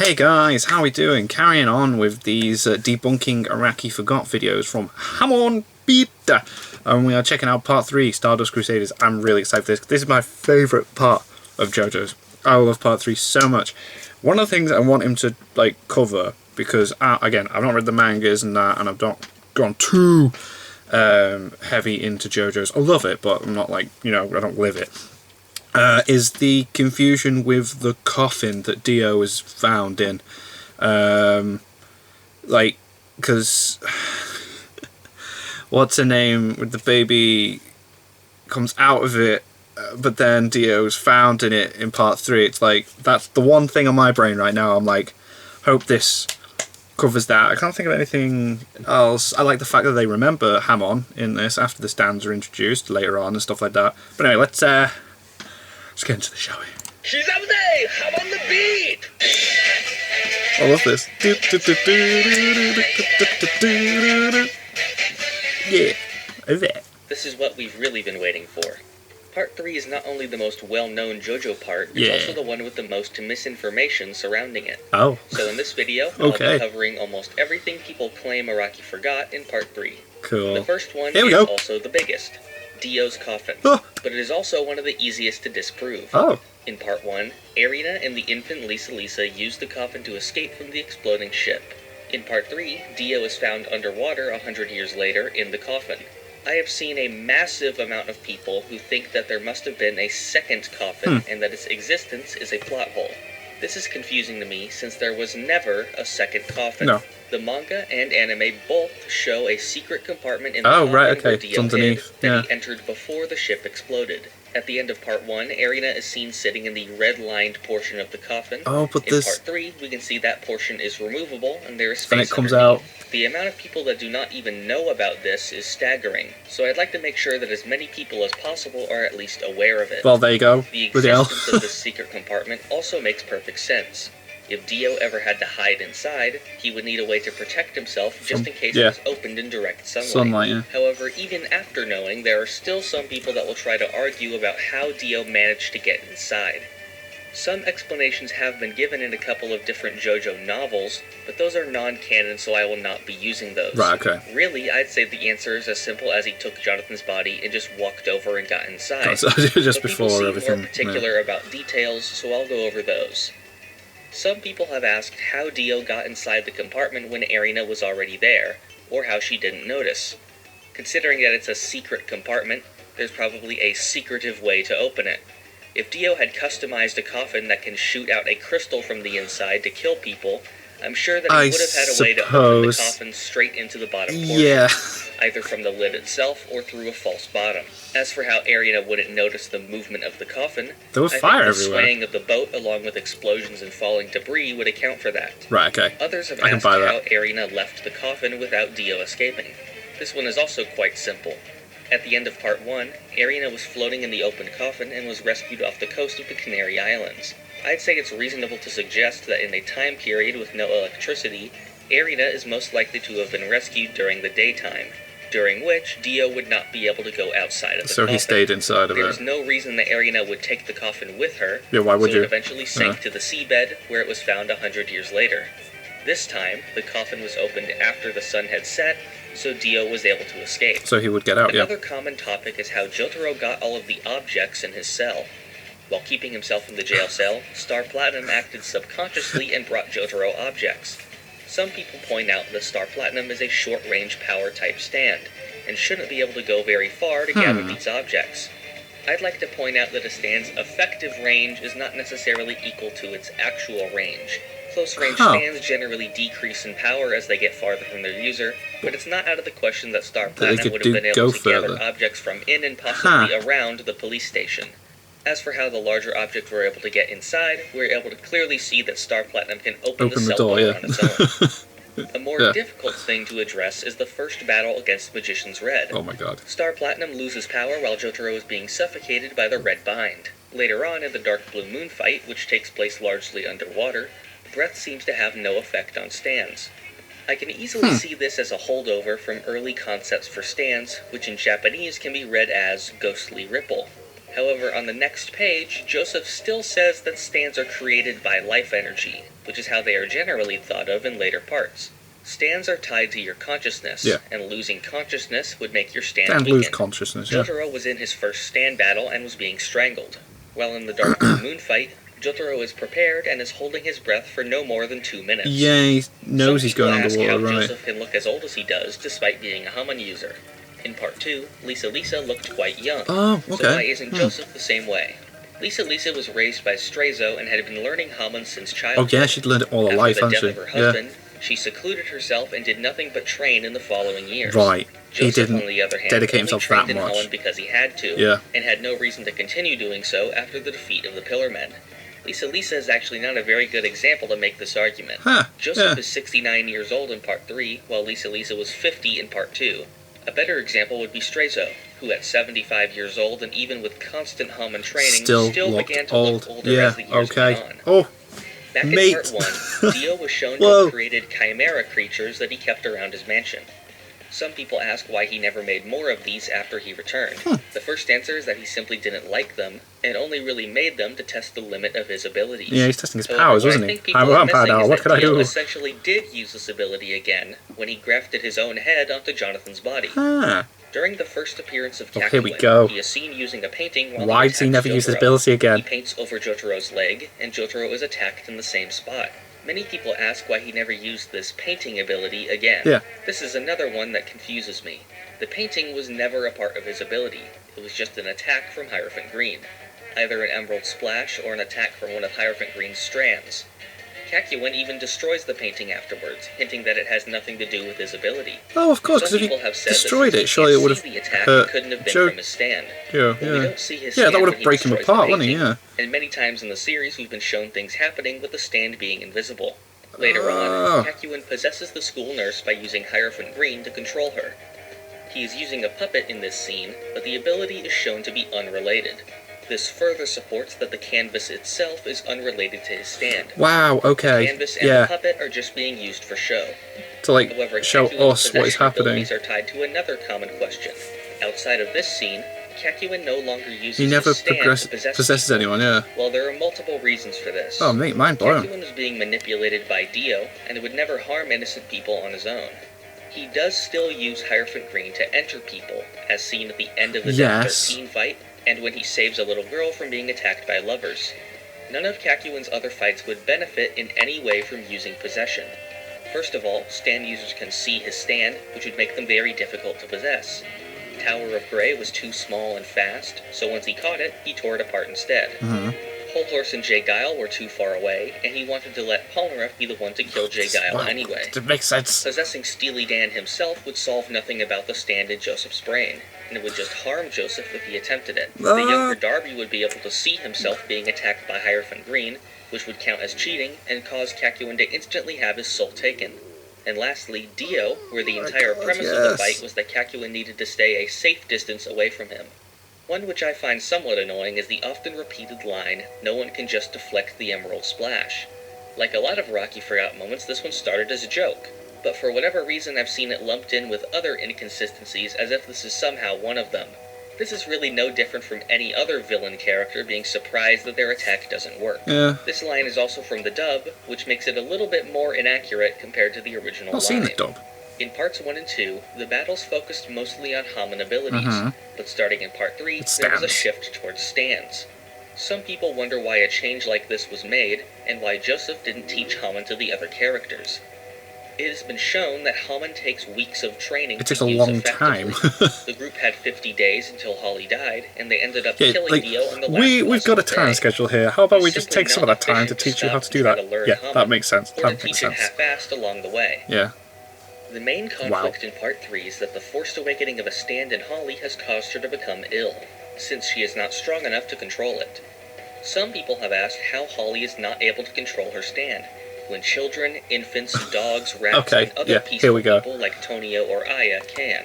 Hey guys, how are we doing? Carrying on with these Debunking Araki Forgot videos from Hamon Beta. And we are checking out part 3, Stardust Crusaders. I'm really excited for this. This is my favourite part of Jojo's. I love part 3 so much. One of the things I want him to cover, because again, I've not read the mangas and that, and I've not gone too heavy into Jojo's. I love it, but I'm not I don't live it. Is the confusion with the coffin that Dio is found in. Because what's her name with the baby comes out of it, but then Dio's found in it in part 3. It's like, that's the one thing on my brain right now. I'm like, hope this covers that. I can't think of anything else. I like the fact that they remember Hamon in this after the stands are introduced later on and stuff like that. But anyway, let's get into the show. She's up there! I'm on the beat! I love this. Yeah, that. This is what we've really been waiting for. Part 3 is not only the most well-known JoJo part, it's also the one with the most misinformation surrounding it. Oh. So in this video, I'll be covering almost everything people claim Araki forgot in Part 3. Cool. The first one is also the biggest. Dio's coffin, but it is also one of the easiest to disprove. Oh. In Part 1, Erina and the infant Lisa used the coffin to escape from the exploding ship. In Part 3, Dio is found underwater 100 years later in the coffin. I have seen a massive amount of people who think that there must have been a second coffin and that its existence is a plot hole. This is confusing to me since there was never a second coffin. No. The manga and anime both show a secret compartment in the coffin where Dio hid that he entered before the ship exploded. At the end of Part 1, Erina is seen sitting in the red-lined portion of the coffin. Oh, but in Part 3, we can see that portion is removable and there is space and it comes underneath. out. The amount of people that do not even know about this is staggering, so I'd like to make sure that as many people as possible are at least aware of it. Well, there you go. The existence of this secret compartment also makes perfect sense. If Dio ever had to hide inside, he would need a way to protect himself just in case it was opened in direct sunlight. However, even after knowing, there are still some people that will try to argue about how Dio managed to get inside. Some explanations have been given in a couple of different JoJo novels, but those are non-canon, so I will not be using those. Right, okay. Really, I'd say the answer is as simple as he took Jonathan's body and just walked over and got inside. Just but before people seem everything. more particular about details, so I'll go over those. Some people have asked how Dio got inside the compartment when Erina was already there, or how she didn't notice. Considering that it's a secret compartment, there's probably a secretive way to open it. If Dio had customized a coffin that can shoot out a crystal from the inside to kill people, I'm sure that he would have had a way to open the coffin straight into the bottom portion, either from the lid itself or through a false bottom. As for how Erina wouldn't notice the movement of the coffin, there was fire the everywhere. swaying of the boat along with explosions and falling debris would account for that. Right, okay. Others have asked how Erina left the coffin without Dio escaping. This one is also quite simple. At the end of Part 1, Erina was floating in the open coffin and was rescued off the coast of the Canary Islands. I'd say it's reasonable to suggest that in a time period with no electricity, Erina is most likely to have been rescued during the daytime, during which Dio would not be able to go outside of the coffin. So he stayed inside of it. There was no reason that Erina would take the coffin with her, yeah, why would so it eventually sank to the seabed, where it was found 100 years later. This time, the coffin was opened after the sun had set, so Dio was able to escape. So he would get out, Another common topic is how Jotaro got all of the objects in his cell. While keeping himself in the jail cell, Star Platinum acted subconsciously and brought Jotaro objects. Some people point out that Star Platinum is a short-range power-type stand, and shouldn't be able to go very far to gather these objects. I'd like to point out that a stand's effective range is not necessarily equal to its actual range. Close-range stands generally decrease in power as they get farther from their user, but it's not out of the question that Star Platinum would have been able to gather objects from in and possibly around the police station. As for how the larger objects were able to get inside, we're able to clearly see that Star Platinum can open the cell door on its own. A more difficult thing to address is the first battle against Magician's Red. Oh my god. Star Platinum loses power while Jotaro is being suffocated by the Red Bind. Later on in the Dark Blue Moon fight, which takes place largely underwater, breath seems to have no effect on stands. I can easily see this as a holdover from early concepts for stands, which in Japanese can be read as ghostly ripple. However, on the next page, Joseph still says that stands are created by life energy, which is how they are generally thought of in later parts. Stands are tied to your consciousness, and losing consciousness would make your stand weaken. Lose consciousness, Jotaro was in his first stand battle and was being strangled. While in the Dark Full Moon fight, Jotaro is prepared and is holding his breath for no more than 2 minutes. Yeah, he knows he's going underwater, how right? Joseph can look as old as he does, despite being a Hamon user. In Part 2, Lisa looked quite young. Oh, okay. So why isn't Joseph the same way? Lisa was raised by Straizo and had been learning Hamon since childhood. Oh yeah, she'd learned it all her life, After the hasn't death she? of her husband, she secluded herself and did nothing but train in the following years. Right. Joseph, He didn't on the other hand, dedicate only himself trained that in much. Holland because he had to, Yeah. and had no reason to continue doing so after the defeat of the Pillar Men. Lisa is actually not a very good example to make this argument. Huh, Joseph yeah. is 69 years old in Part 3, while Lisa was 50 in Part 2. A better example would be Straizo, who at 75 years old and even with constant Hamon training still began to look older as the years went on. Oh, Back mate. in Part 1, Dio was shown to Whoa. have created chimera creatures that he kept around his mansion. Some people ask why he never made more of these after he returned. The first answer is that he simply didn't like them, and only really made them to test the limit of his abilities. Yeah, he's testing his However, powers, what wasn't I he? think people I'm are powered missing now, is what that could I Dio do? essentially did use this ability again when he grafted his own head onto Jonathan's body. Ah, During the first appearance of Oh, here we Kakyoin, go. he is seen using a painting while why he does he attacks never use his Jotaro. ability He again? paints over Jotaro's leg, and Jotaro is attacked in the same spot. Many people ask why he never used this painting ability again. Yeah. This is another one that confuses me. The painting was never a part of his ability. It was just an attack from Hierophant Green. Either an Emerald Splash or an attack from one of Hierophant Green's strands. Kakyoin even destroys the painting afterwards, hinting that it has nothing to do with his ability. Oh, of course, Some because if people he have said destroyed that it, surely it would have the attack hurt couldn't have been Joe. from his stand. Yeah, But we don't see his yeah, stand that would when have he break him destroys the apart, wouldn't he? painting. Yeah. And many times in the series we've been shown things happening with the stand being invisible. Later Oh. on, Kakyoin possesses the school nurse by using Hierophant Green to control her. He is using a puppet in this scene, but the ability is shown to be unrelated. This further supports that the canvas itself is unrelated to his stand. Wow. The Okay. canvas and the Yeah. puppet are just being used for show. To like However, show Kakyuin's us what is possession happening. abilities are tied to another common question. Outside of this scene, Kakyoin no longer uses He never his stand to possesses people. anyone. Yeah. Well, there are multiple reasons for this. Oh, mate, mind blown. Kakyoin was being manipulated by Dio, and would never harm innocent people on his own. He does still use Hierophant Green to enter people, as seen at the end of the Death Yes. 13 fight, and when he saves a little girl from being attacked by lovers. None of Kakyoin's other fights would benefit in any way from using possession. First of all, stand users can see his stand, which would make them very difficult to possess. Tower of Grey was too small and fast, so once he caught it, he tore it apart instead. Whole Horse and Jay Guile were too far away, and he wanted to let Polnareff be the one to kill Jay Guile Wow, anyway. It makes sense. Possessing Steely Dan himself would solve nothing about the stand in Joseph's brain, and it would just harm Joseph if he attempted it. The younger Darby would be able to see himself being attacked by Hierophant Green, which would count as cheating, and cause Kakyoin to instantly have his soul taken. And lastly, Dio, where the entire premise of the fight was that Kakyoin needed to stay a safe distance away from him. One which I find somewhat annoying is the often repeated line, "No one can just deflect the Emerald Splash." Like a lot of Araki Forgot moments, this one started as a joke, but for whatever reason I've seen it lumped in with other inconsistencies as if this is somehow one of them. This is really no different from any other villain character being surprised that their attack doesn't work. Yeah. This line is also from the dub, which makes it a little bit more inaccurate compared to the original Not line. seen the dub. In parts 1 and 2, the battles focused mostly on Hamon abilities, but starting in part 3, It's there was a stands. shift towards stands. Some people wonder why a change like this was made, and why Joseph didn't teach Hamon to the other characters. It has been shown that Hamon takes weeks of training It takes to a use long time. effectively. The group had 50 days until Holly died, and they ended up Yeah, killing like, Dio on the last we've got a possible time day. schedule here. How about we It's just simply take some of that not time to efficient teach you how to stop do and try that? to learn Yeah, Hamon, that makes sense. or That to makes teach it sense. half-assed along the way. Yeah. The main conflict in Part 3 is that the forced awakening of a stand in Holly has caused her to become ill, since she is not strong enough to control it. Some people have asked how Holly is not able to control her stand, when children, infants, dogs, rats, Okay, and other yeah, peaceful here we go. people like Tonio or Aya can.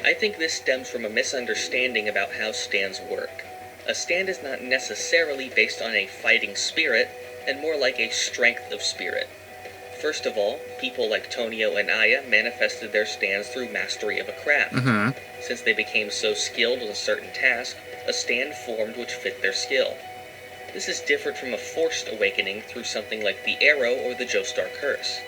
I think this stems from a misunderstanding about how stands work. A stand is not necessarily based on a fighting spirit, and more like a strength of spirit. First of all, people like Tonio and Aya manifested their stands through mastery of a craft. Since they became so skilled with a certain task, a stand formed which fit their skill. This is different from a forced awakening through something like the arrow or the Joestar curse.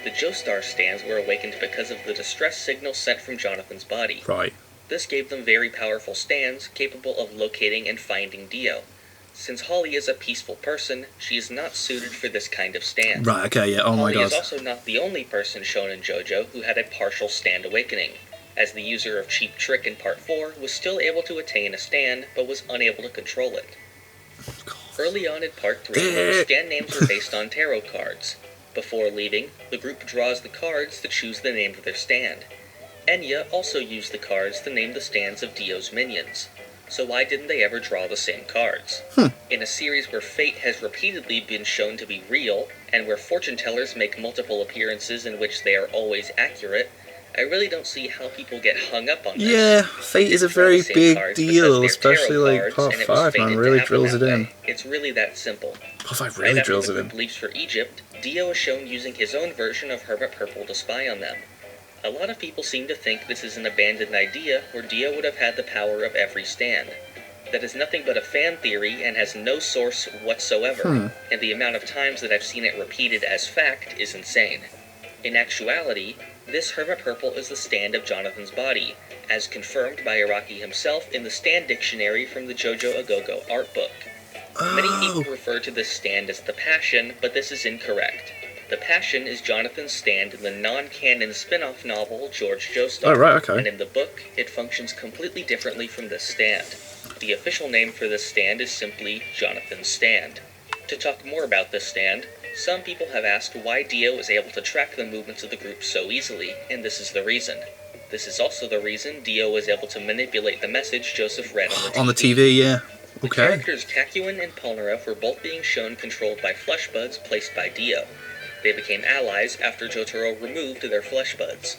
The Joestar stands were awakened because of the distress signal sent from Jonathan's body. Right. This gave them very powerful stands capable of locating and finding Dio. Since Holly is a peaceful person, she is not suited for this kind of stand. Right, okay, yeah, oh my Holly god. is also not the only person shown in JoJo who had a partial stand awakening, as the user of Cheap Trick in Part 4 was still able to attain a stand, but was unable to control it. Early on in Part 3, the stand names were based on tarot cards. Before leaving, the group draws the cards to choose the name of their stand. Enya also used the cards to name the stands of Dio's minions. So why didn't they ever draw the same cards? In a series where fate has repeatedly been shown to be real, and where fortune tellers make multiple appearances in which they are always accurate, I really don't see how people get hung up on this. Yeah, fate is a very big deal, especially like Part 5, man, really drills it in. It's really that simple. Part 5 really drills it in. Right after the group leaves for Egypt, Dio is shown using his own version of Hermit Purple to spy on them. A lot of people seem to think this is an abandoned idea where Dio would have had the power of every stand. That is nothing but a fan theory and has no source whatsoever, and the amount of times that I've seen it repeated as fact is insane. In actuality, this Hermit Purple is the stand of Jonathan's body, as confirmed by Araki himself in the stand dictionary from the Jojo Agogo art book. Many people refer to this stand as the Passion, but this is incorrect. The Passion is Jonathan's stand in the non-canon spin-off novel George Joestar. Oh, right, okay. And in the book, it functions completely differently from this stand. The official name for this stand is simply Jonathan's Stand. To talk more about this stand, some people have asked why Dio is able to track the movements of the group so easily, and this is the reason. This is also the reason Dio was able to manipulate the message Joseph read on the TV. On the TV, yeah. The Okay. characters Kakyoin and Polnareff were both being shown controlled by flesh buds placed by Dio. They became allies after Jotaro removed their flesh buds.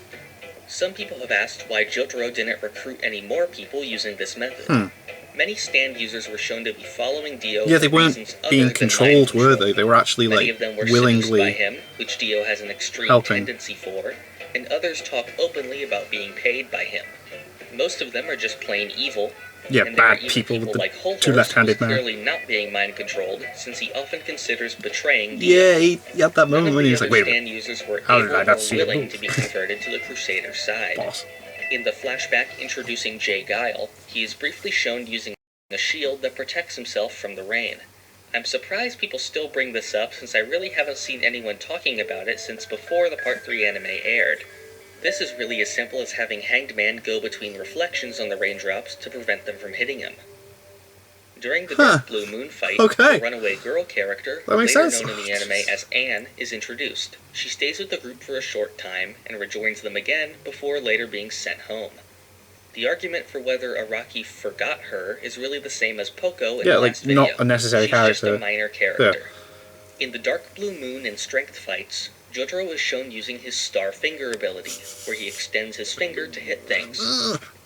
Some people have asked why Jotaro didn't recruit any more people using this method. Many stand users were shown to be following Dio. Yeah, they for weren't reasons other being than controlled, mind were control. they? They were actually, Many like, of them were seduced by willingly him, which Dio has an extreme helping. tendency for, and others talk openly about being paid by him. Most of them are just plain evil. Yeah, and there are bad even people with the like Holhorse, two left-handed who's men. clearly not being mind-controlled, since he often considers betraying Dio. Yeah, he had that None moment of when the he was other like, wait a stand minute, users were how did able I or not see it willing move? to be converted to the Crusaders' side. boss. In the flashback introducing Jay Guile, he is briefly shown using a shield that protects himself from the rain. I'm surprised people still bring this up, since I really haven't seen anyone talking about it since before the Part 3 anime aired. This is really as simple as having Hanged Man go between reflections on the raindrops to prevent them from hitting him. During the Dark Blue Moon fight, Okay. the runaway girl character, That makes later sense. known in the anime as Anne, is introduced. She stays with the group for a short time, and rejoins them again before later being sent home. The argument for whether Araki forgot her is really the same as Poco in Yeah, the like, last video. not a necessary She's just character. a minor character. In the Dark Blue Moon and Strength fights, Jotaro is shown using his Star Finger ability, where he extends his finger to hit things.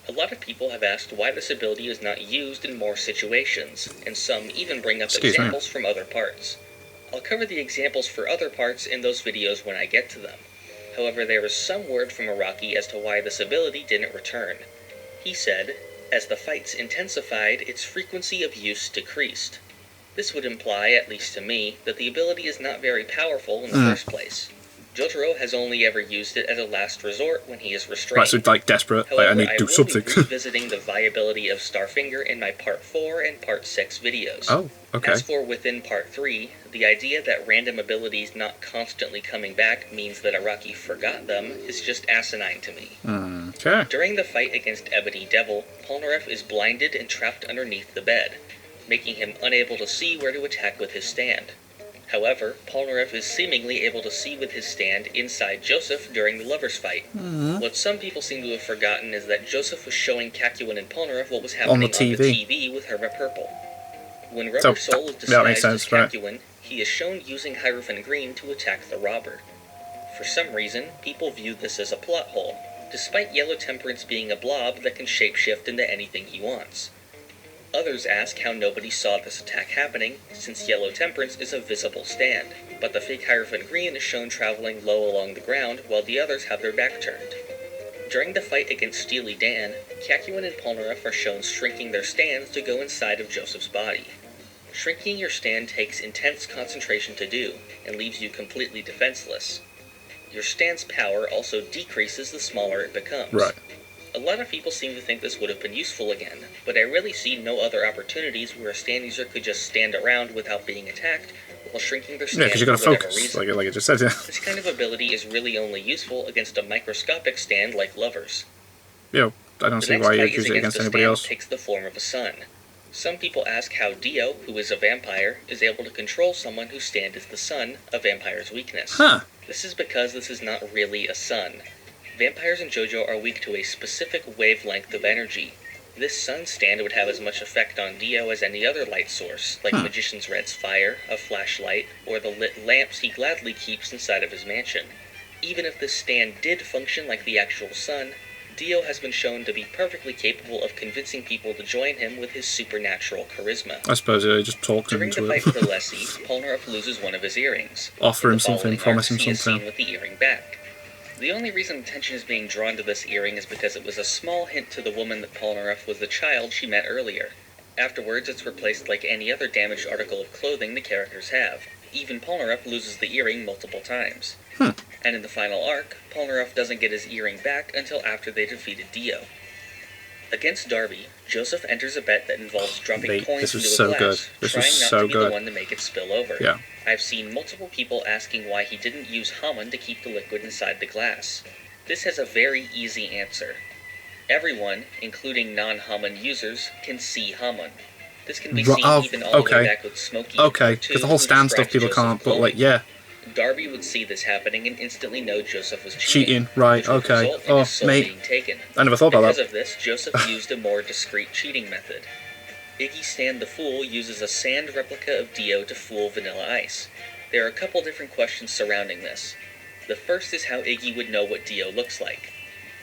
A lot of people have asked why this ability is not used in more situations, and some even bring up Excuse me. examples from other parts. I'll cover the examples for other parts in those videos when I get to them. However, there is some word from Araki as to why this ability didn't return. He said, as the fights intensified, its frequency of use decreased. This would imply, at least to me, that the ability is not very powerful in the first place. Jotaro has only ever used it as a last resort when he is restrained. Right, so, like, desperate, However, like, I need to do will something. be revisiting the viability of Starfinger in my Part 4 and Part 6 videos. Oh, okay. As for within Part 3, the idea that random abilities not constantly coming back means that Araki forgot them is just asinine to me. Okay. During the fight against Ebony Devil, Polnareff is blinded and trapped underneath the bed, making him unable to see where to attack with his stand. However, Polnareff is seemingly able to see with his stand inside Joseph during the lovers' fight. What some people seem to have forgotten is that Joseph was showing Kakyoin and Polnareff what was happening on the TV with Hermit Purple. When Rubber Soul is disguised as Kakyoin, he is shown using Hierophant Green to attack the robber. For some reason, people view this as a plot hole, despite Yellow Temperance being a blob that can shapeshift into anything he wants. Others ask how nobody saw this attack happening, since Yellow Temperance is a visible stand, but the fake Hierophant Green is shown traveling low along the ground while the others have their back turned. During the fight against Steely Dan, Kakyoin and Polnareff are shown shrinking their stands to go inside of Joseph's body. Shrinking your stand takes intense concentration to do, and leaves you completely defenseless. Your stand's power also decreases the smaller it becomes. Right. A lot of people seem to think this would have been useful again, but I really see no other opportunities where a stand user could just stand around without being attacked while shrinking their stand because you got to for whatever focus, reason. like I just said. Yeah. This kind of ability is really only useful against a microscopic stand like lovers. You know, I don't The see next why you'd fight is use it against a anybody stand else. that takes the form of a sun. Some people ask how Dio, who is a vampire, is able to control someone whose stand is the sun, a vampire's weakness. Huh. This is because this is not really a sun. Vampires in Jojo are weak to a specific wavelength of energy. This sun stand would have as much effect on Dio as any other light source, like Magician's Red's fire, a flashlight, or the lit lamps he gladly keeps inside of his mansion. Even if this stand did function like the actual sun, Dio has been shown to be perfectly capable of convincing people to join him with his supernatural charisma. I suppose he just talked During the into fight it. for Lessie, Polnareff loses one of his earrings. Offer In him the something, following promise him arcs, he is something. seen with the earring back. The only reason attention is being drawn to this earring is because it was a small hint to the woman that Polnareff was the child she met earlier. Afterwards, it's replaced like any other damaged article of clothing the characters have. Even Polnareff loses the earring multiple times. And in the final arc, Polnareff doesn't get his earring back until after they defeated Dio. Against Darby, Joseph enters a bet that involves dropping coins this was into a so glass, good. This trying was not so to be good. the one to make it spill over. Yeah. I've seen multiple people asking why he didn't use Hamon to keep the liquid inside the glass. This has a very easy answer. Everyone, including non-Hamon users, can see Hamon. This can be seen even all the way back with Smokey. Okay, because the whole stand stuff people can't, but like, yeah. Darby would see this happening and instantly know Joseph was Cheating, right, which would okay. result in Oh, his soul mate. being taken. I never thought about Because that. of this, Joseph used a more discreet cheating method. Iggy Stan the Fool uses a sand replica of Dio to fool Vanilla Ice. There are a couple different questions surrounding this. The first is how Iggy would know what Dio looks like.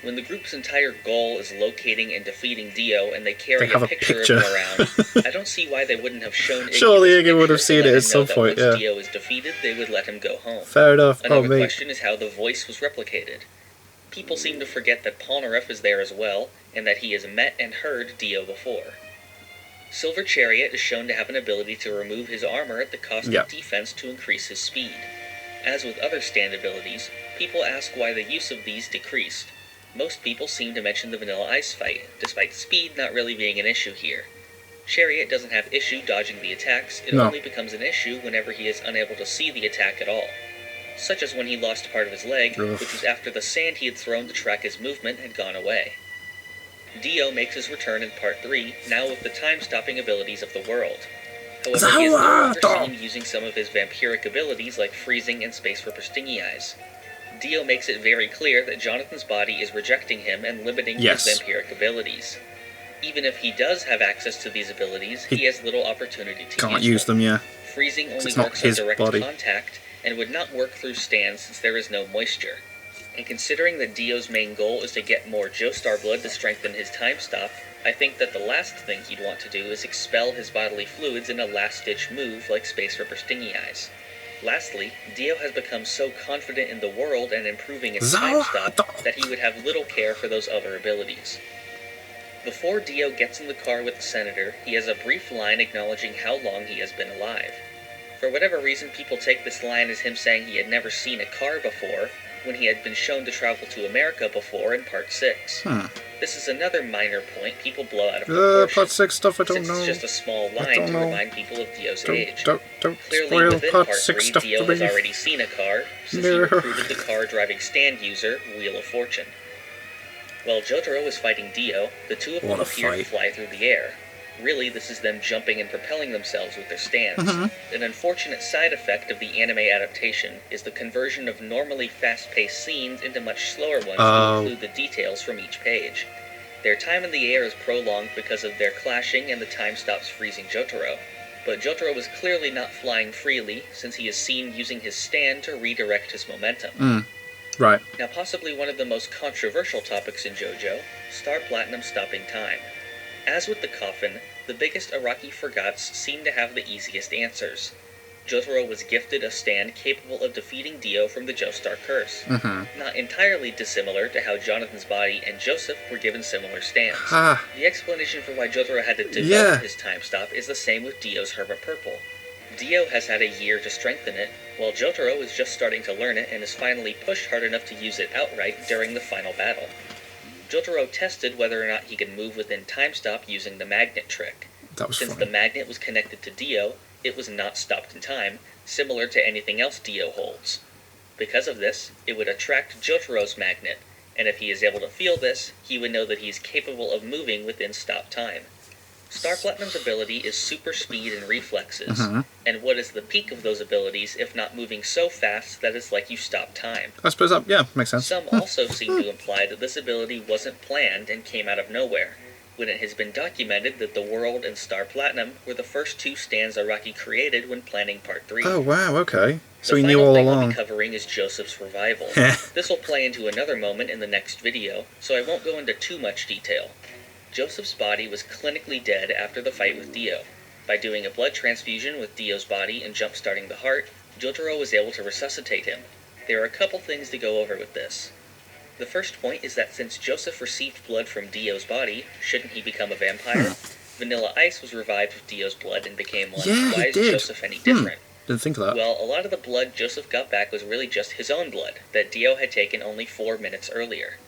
When the group's entire goal is locating and defeating Dio and they carry have a a picture of picture. him around, I don't see why they wouldn't have shown Iggy Surely this Iggy would have picture seen to it let at him some know that point, once yeah. Dio is defeated, they would let him go home. Fair enough. Another Oh, mate. question is how the voice was replicated. People seem to forget that Polnareff is there as well, and that he has met and heard Dio before. Silver Chariot is shown to have an ability to remove his armor at the cost Yep. of defense to increase his speed. As with other stand abilities, people ask why the use of these decreased. Most people seem to mention the Vanilla Ice fight, despite speed not really being an issue here. Chariot doesn't have issue dodging the attacks, it No. only becomes an issue whenever he is unable to see the attack at all. Such as when he lost part of his leg, Ugh. which was after the sand he had thrown to track his movement had gone away. Dio makes his return in Part 3, now with the time-stopping abilities of the world. However, he is no longer seen using some of his vampiric abilities like freezing and space for stingy eyes. Dio makes it very clear that Jonathan's body is rejecting him and limiting Yes. his vampiric abilities. Even if he does have access to these abilities, he has little opportunity to Can't use them, yeah. Freezing only it's not works on his direct body. contact, and would not work through stands since there is no moisture. And considering that Dio's main goal is to get more Joestar blood to strengthen his time stop, I think that the last thing he'd want to do is expel his bodily fluids in a last-ditch move like Space for Stingy Eyes. Lastly, Dio has become so confident in the world and improving its time stop that he would have little care for those other abilities. Before Dio gets in the car with the Senator, he has a brief line acknowledging how long he has been alive. For whatever reason, people take this line as him saying he had never seen a car before, when he had been shown to travel to America before in Part 6. This is another minor point people blow out of proportion. Part 6 stuff, I don't since know. it's just a small line to remind people of Dio's age. Don't Clearly, spoil within Part Part 6 3, stuff Dio for has me. already seen a car, since he No. recruited the car-driving stand user, Wheel of Fortune. While Jotaro is fighting Dio, the two of them What a appear to fight. fly through the air. Really, this is them jumping and propelling themselves with their stands. An unfortunate side effect of the anime adaptation is the conversion of normally fast-paced scenes into much slower ones to include the details from each page. Their time in the air is prolonged because of their clashing and the time stops freezing Jotaro. But Jotaro is clearly not flying freely, since he is seen using his stand to redirect his momentum. Right. Now possibly one of the most controversial topics in JoJo, Star Platinum stopping time. As with the coffin, the biggest Araki forgots seem to have the easiest answers. Jotaro was gifted a stand capable of defeating Dio from the Joestar curse. Not entirely dissimilar to how Jonathan's body and Joseph were given similar stands. The explanation for why Jotaro had to develop his time stop is the same with Dio's Hermit Purple. Dio has had a year to strengthen it, while Jotaro is just starting to learn it and is finally pushed hard enough to use it outright during the final battle. Jotaro tested whether or not he could move within time stop using the magnet trick. Since the magnet was connected to Dio, it was not stopped in time, similar to anything else Dio holds. Because of this, it would attract Jotaro's magnet, and if he is able to feel this, he would know that he is capable of moving within stop time. Star Platinum's ability is super speed and reflexes, and what is the peak of those abilities if not moving so fast that it's like you stop time? I suppose that, yeah, makes sense. Some also seem to imply that this ability wasn't planned and came out of nowhere, when it has been documented that the World and Star Platinum were the first two stands Araki created when planning Part 3. Oh, wow, okay. So he knew all along. The final thing I'll be covering is Joseph's revival. This will play into another moment in the next video, so I won't go into too much detail. Joseph's body was clinically dead after the fight with Dio. By doing a blood transfusion with Dio's body and jump-starting the heart, Jotaro was able to resuscitate him. There are a couple things to go over with this. The first point is that since Joseph received blood from Dio's body, shouldn't he become a vampire? Vanilla Ice was revived with Dio's blood and became one. Why is Joseph any different? Didn't think of that. Well, a lot of the blood Joseph got back was really just his own blood, that Dio had taken only 4 minutes earlier.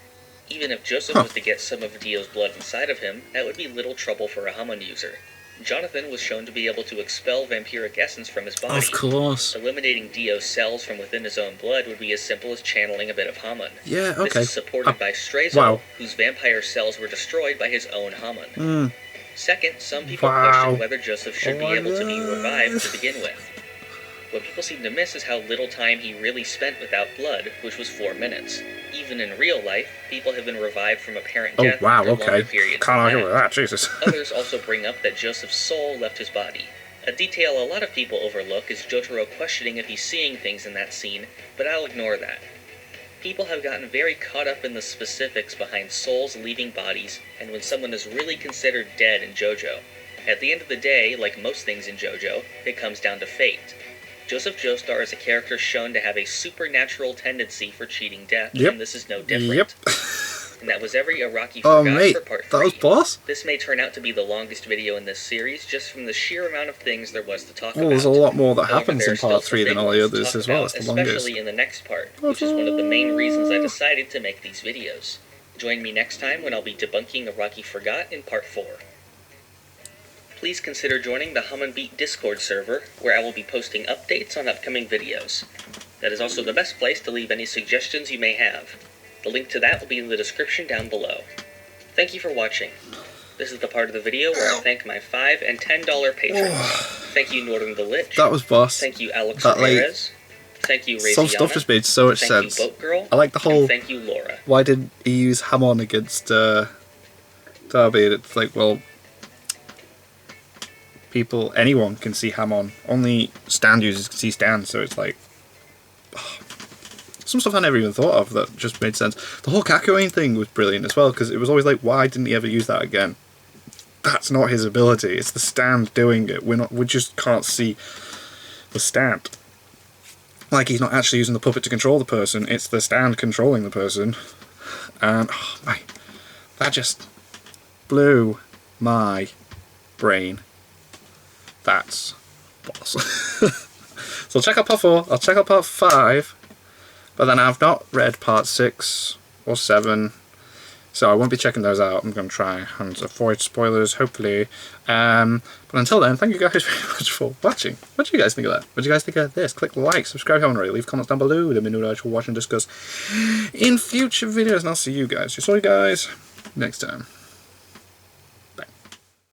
Even if Joseph was to get some of Dio's blood inside of him, that would be little trouble for a Hamon user. Jonathan was shown to be able to expel vampiric essence from his body. Of course. Eliminating Dio's cells from within his own blood would be as simple as channeling a bit of Hamon. Yeah, okay. This is supported by Strayzo, whose vampire cells were destroyed by his own Hamon. Second, some people question whether Joseph should be able to be revived to begin with. What people seem to miss is how little time he really spent without blood, which was 4 minutes. Even in real life, people have been revived from apparent death for longer periods. Can't argue with that, Jesus. Others also bring up that Joseph's soul left his body. A detail a lot of people overlook is Jotaro questioning if he's seeing things in that scene, but I'll ignore that. People have gotten very caught up in the specifics behind souls leaving bodies and when someone is really considered dead in Jojo. At the end of the day, like most things in Jojo, it comes down to fate. Joseph Joestar is a character shown to have a supernatural tendency for cheating death, and this is no different. And that was every Araki Forgot for Part 3. That was boss? This may turn out to be the longest video in this series, just from the sheer amount of things there was to talk about. Well, there's a lot more that happens in Part 3 than all the others as well. It's the longest. Especially in the next part, which is one of the main reasons I decided to make these videos. Join me next time when I'll be debunking Araki Forgot in Part 4. Please consider joining the Hamon Beat Discord server, where I will be posting updates on upcoming videos. That is also the best place to leave any suggestions you may have. The link to that will be in the description down below. Thank you for watching. This is the part of the video where I thank my $5 and $10 patrons. Thank you, Northern the Lich. That was boss. Thank you, Alex Ramirez. Thank you, Raziana. Some stuff has made so much sense. Thank you, Boat Girl. I like the whole... And thank you, Laura. Why did he use Hamon against Darby? It's like, well... anyone can see Hamon. Only stand users can see stand, so it's like... some stuff I never even thought of that just made sense. The whole Kakyoin thing was brilliant as well, because it was always like, why didn't he ever use that again? That's not his ability, it's the stand doing it. We just can't see the stand. Like, he's not actually using the puppet to control the person, it's the stand controlling the person. And, oh my, that just blew my brain. That's boss. So I'll check out Part 4, I'll check out Part 5, but then I've not read Part 6 or 7, so I won't be checking those out. I'm going to try and avoid spoilers, hopefully. But until then, thank you guys very much for watching. What do you guys think of that? What do you guys think of this? Click like, subscribe if you haven't already, leave comments down below, let me know what you watch and discuss in future videos, and I'll see you guys next time.